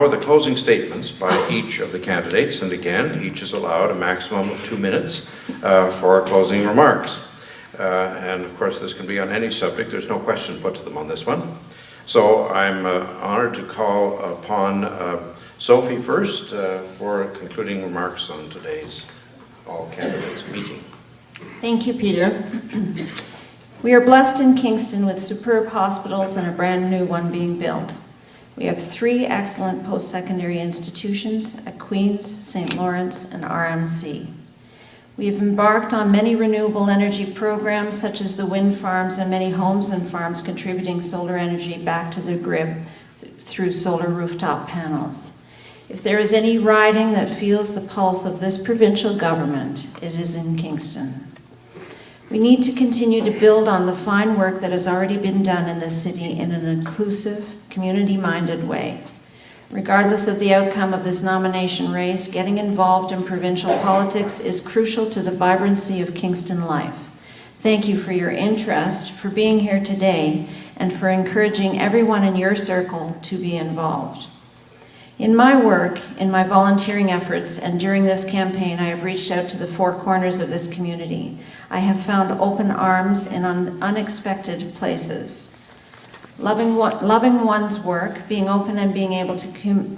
For the closing statements by each of the candidates, and again, each is allowed a maximum of 2 minutes for closing remarks. And of course, this can be on any subject. There's no question put to them on this one. So I'm honored to call upon Sophie first for concluding remarks on today's All Candidates Meeting. Thank you, Peter. We are blessed in Kingston with superb hospitals and a brand new one being built. We have 3 excellent post-secondary institutions at Queen's, St. Lawrence, and RMC. We have embarked on many renewable energy programs such as the wind farms and many homes and farms contributing solar energy back to the grid through solar rooftop panels. If there is any riding that feels the pulse of this provincial government, it is in Kingston. We need to continue to build on the fine work that has already been done in this city in an inclusive, community-minded way. Regardless of the outcome of this nomination race, getting involved in provincial politics is crucial to the vibrancy of Kingston life. Thank you for your interest, for being here today, and for encouraging everyone in your circle to be involved. In my work, in my volunteering efforts, and during this campaign, I have reached out to the 4 corners of this community. I have found open arms in unexpected places. Loving one's work, being open and being able to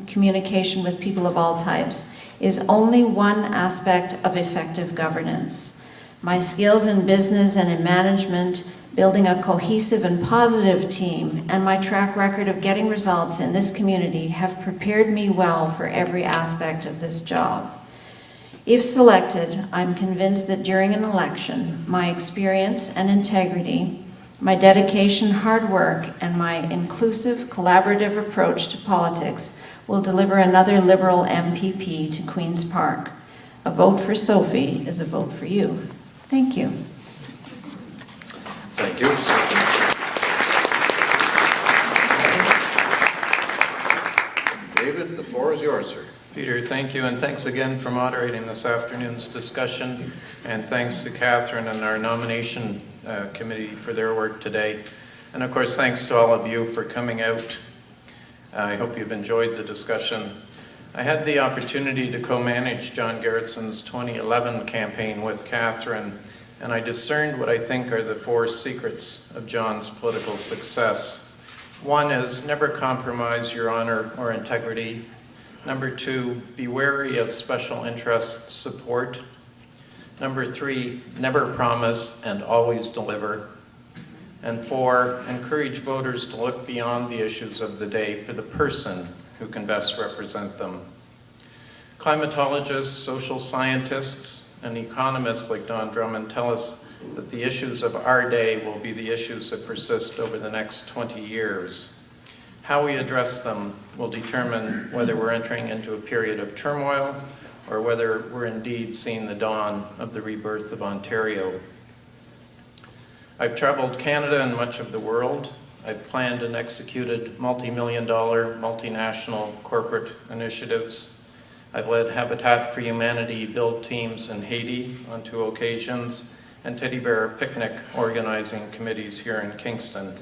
communication with people of all types is only one aspect of effective governance. My skills in business and in management, building a cohesive and positive team, and my track record of getting results in this community have prepared me well for every aspect of this job. If selected, I'm convinced that during an election, my experience and integrity, my dedication, hard work, and my inclusive, collaborative approach to politics will deliver another Liberal MPP to Queen's Park. A vote for Sophie is a vote for you. Thank you. Thank you. David, the floor is yours, sir. Peter, thank you, and thanks again for moderating this afternoon's discussion, and thanks to Catherine and our nomination committee for their work today. And of course, thanks to all of you for coming out. I hope you've enjoyed the discussion. I had the opportunity to co-manage John Gerritson's 2011 campaign with Catherine, and I discerned what I think are the 4 secrets of John's political success. 1 is never compromise your honor or integrity. Number 2, be wary of special interest support. Number 3, never promise and always deliver. And 4, encourage voters to look beyond the issues of the day for the person who can best represent them. Climatologists, social scientists, and economists like Don Drummond tell us that the issues of our day will be the issues that persist over the next 20 years. How we address them will determine whether we're entering into a period of turmoil or whether we're indeed seeing the dawn of the rebirth of Ontario. I've traveled Canada and much of the world. I've planned and executed multi-million-dollar, multinational corporate initiatives. I've led Habitat for Humanity build teams in Haiti on 2 occasions, and teddy bear picnic organizing committees here in Kingston.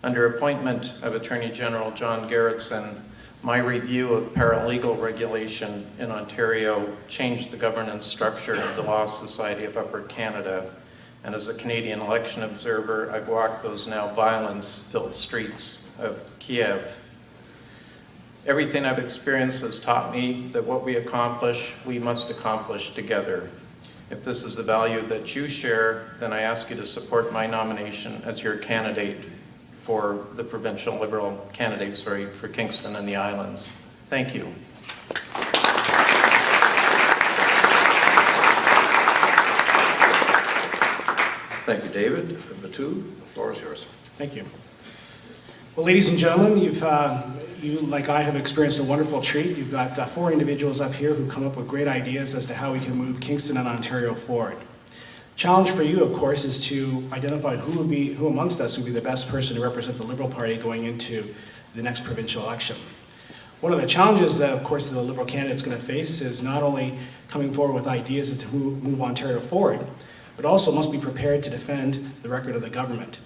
Under appointment of Attorney General John Gerritson, my review of paralegal regulation in Ontario changed the governance structure of the Law Society of Upper Canada. And as a Canadian election observer, I've walked those now violence-filled streets of Kiev. Everything I've experienced has taught me that what we accomplish, we must accomplish together. If this is the value that you share, then I ask you to support my nomination as your candidate for the provincial Liberal candidate, for Kingston and the Islands. Thank you. Thank you, David. Batu, the floor is yours. Thank you. Well, ladies and gentlemen, you, like I, have experienced a wonderful treat. You've got 4 individuals up here who come up with great ideas as to how we can move Kingston and Ontario forward. Challenge for you, of course, is to identify who amongst us would be the best person to represent the Liberal Party going into the next provincial election. One of the challenges that, of course, the Liberal candidate's going to face is not only coming forward with ideas as to move Ontario forward, but also must be prepared to defend the record of the government.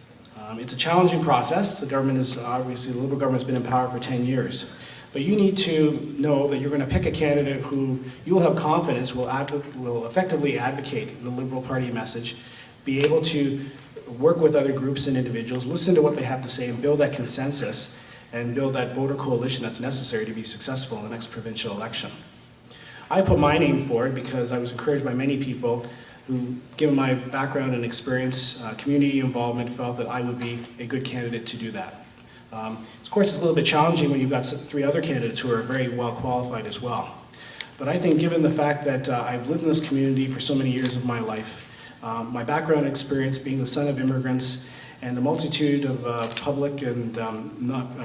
It's a challenging process. The government is, obviously, the Liberal government has been in power for 10 years. But you need to know that you're going to pick a candidate who you will have confidence will effectively advocate the Liberal Party message, be able to work with other groups and individuals, listen to what they have to say, and build that consensus and build that voter coalition that's necessary to be successful in the next provincial election. I put my name forward because I was encouraged by many people who, given my background and experience, community involvement, felt that I would be a good candidate to do that. Of course, it's a little bit challenging when you've got 3 other candidates who are very well qualified as well. But I think given the fact that I've lived in this community for so many years of my life, my background and experience being the son of immigrants, and the multitude of public and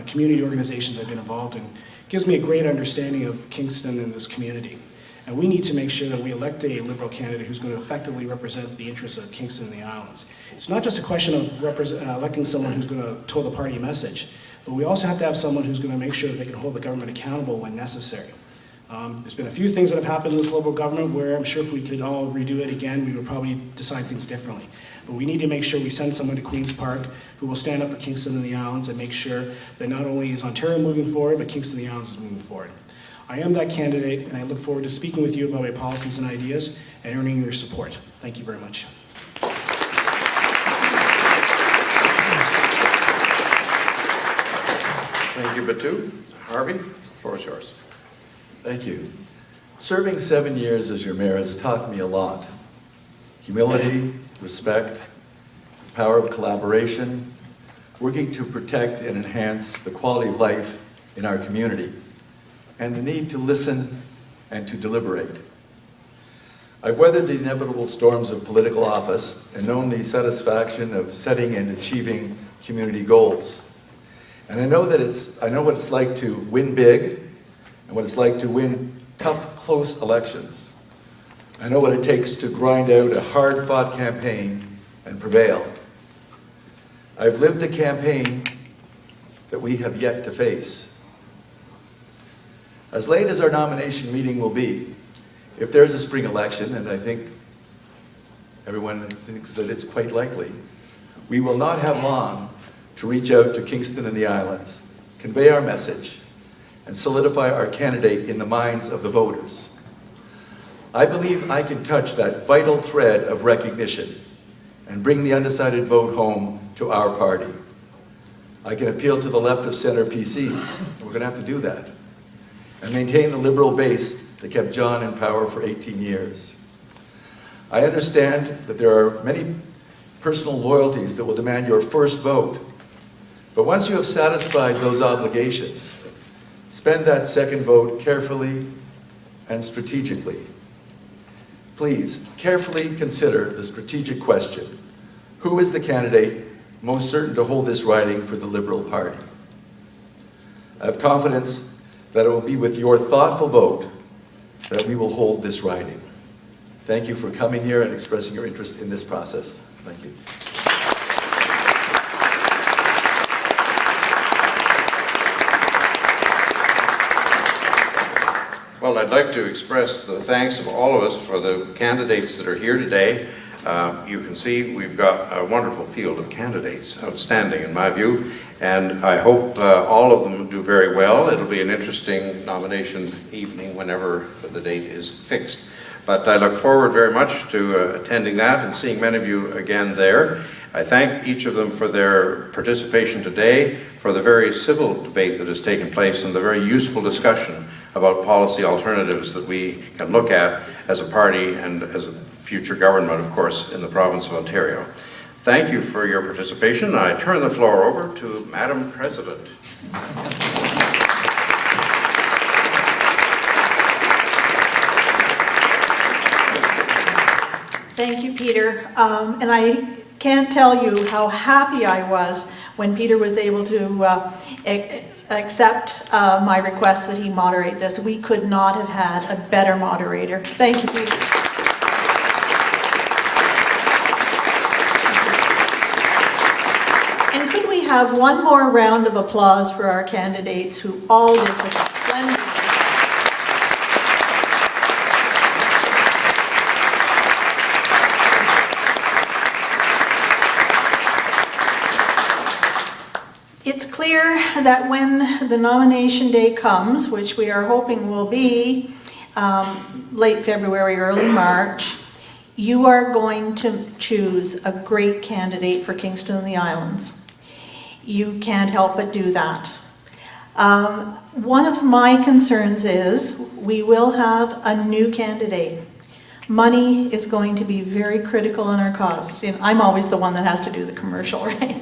community organizations I've been involved in, gives me a great understanding of Kingston and this community. And we need to make sure that we elect a Liberal candidate who's going to effectively represent the interests of Kingston and the Islands. It's not just a question of electing someone who's going to toe the party message, but we also have to have someone who's going to make sure that they can hold the government accountable when necessary. There's been a few things that have happened in this Liberal government where I'm sure if we could all redo it again, we would probably decide things differently. But we need to make sure we send someone to Queen's Park who will stand up for Kingston and the Islands and make sure that not only is Ontario moving forward, but Kingston and the Islands is moving forward. I am that candidate, and I look forward to speaking with you about my policies and ideas and earning your support. Thank you very much. Thank you, Batu. Harvey, the floor is yours. Thank you. Serving 7 years as your mayor has taught me a lot. Humility, respect, the power of collaboration, working to protect and enhance the quality of life in our community, and the need to listen and to deliberate. I've weathered the inevitable storms of political office and known the satisfaction of setting and achieving community goals. And I know what it's like to win big and what it's like to win tough, close elections. I know what it takes to grind out a hard-fought campaign and prevail. I've lived a campaign that we have yet to face. As late as our nomination meeting will be, if there's a spring election, and I think everyone thinks that it's quite likely, we will not have long to reach out to Kingston and the Islands, convey our message, and solidify our candidate in the minds of the voters. I believe I can touch that vital thread of recognition and bring the undecided vote home to our party. I can appeal to the left of center PCs, and we're going to have to do that, and maintain the Liberal base that kept John in power for 18 years. I understand that there are many personal loyalties that will demand your first vote, but once you have satisfied those obligations, spend that second vote carefully and strategically. Please carefully consider the strategic question: who is the candidate most certain to hold this riding for the Liberal Party? I have confidence that it will be with your thoughtful vote that we will hold this riding. Thank you for coming here and expressing your interest in this process. Thank you. Well, I'd like to express the thanks of all of us for the candidates that are here today. You can see we've got a wonderful field of candidates, outstanding in my view, and I hope all of them do very well. It'll be an interesting nomination evening whenever the date is fixed. But I look forward very much to attending that and seeing many of you again there. I thank each of them for their participation today, for the very civil debate that has taken place and the very useful discussion about policy alternatives that we can look at as a party and as a future government, of course, in the province of Ontario. Thank you for your participation. I turn the floor over to Madam President. Thank you, Peter. And I can't tell you how happy I was when Peter was able to accept my request that he moderate this. We could not have had a better moderator. Thank you, Peter. And could we have one more round of applause for our candidates who all did such a splendid job. It's clear that when the nomination day comes, which we are hoping will be late February, early March, you are going to choose a great candidate for Kingston and the Islands. You can't help but do that. One of my concerns is we will have a new candidate. Money is going to be very critical in our cause. And I'm always the one that has to do the commercial, right?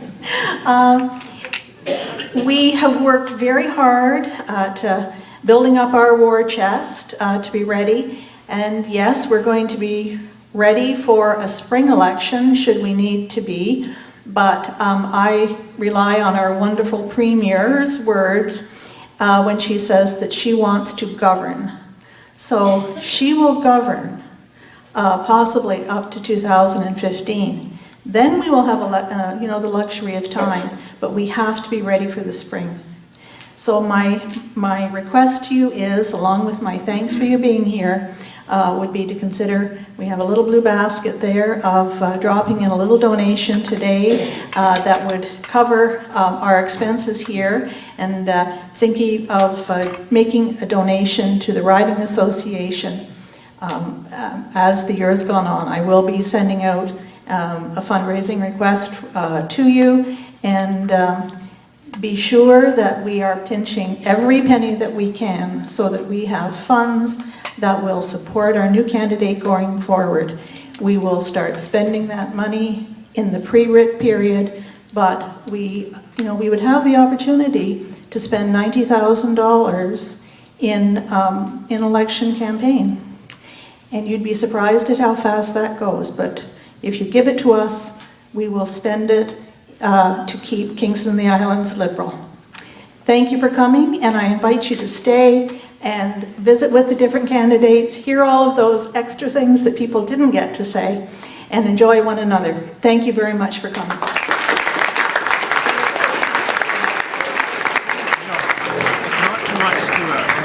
We have worked very hard at building up our war chest to be ready. And yes, we're going to be ready for a spring election should we need to be. But I rely on our wonderful Premier's words when she says that she wants to govern. So she will govern possibly up to 2015. Then we will have the luxury of time, but we have to be ready for the spring. So my request to you is, along with my thanks for you being here, would be to consider, we have a little blue basket there of dropping in a little donation today that would cover our expenses here, and thinking of making a donation to the Riding Association as the year has gone on. I will be sending out a fundraising request to you, and be sure that we are pinching every penny that we can so that we have funds that will support our new candidate going forward. We will start spending that money in the pre-writ period, but we would have the opportunity to spend $90,000 in election campaign. And you'd be surprised at how fast that goes, but if you give it to us, we will spend it to keep Kingston and the Islands liberal. Thank you for coming, and I invite you to stay and visit with the different candidates, hear all of those extra things that people didn't get to say, and enjoy one another. Thank you very much for coming.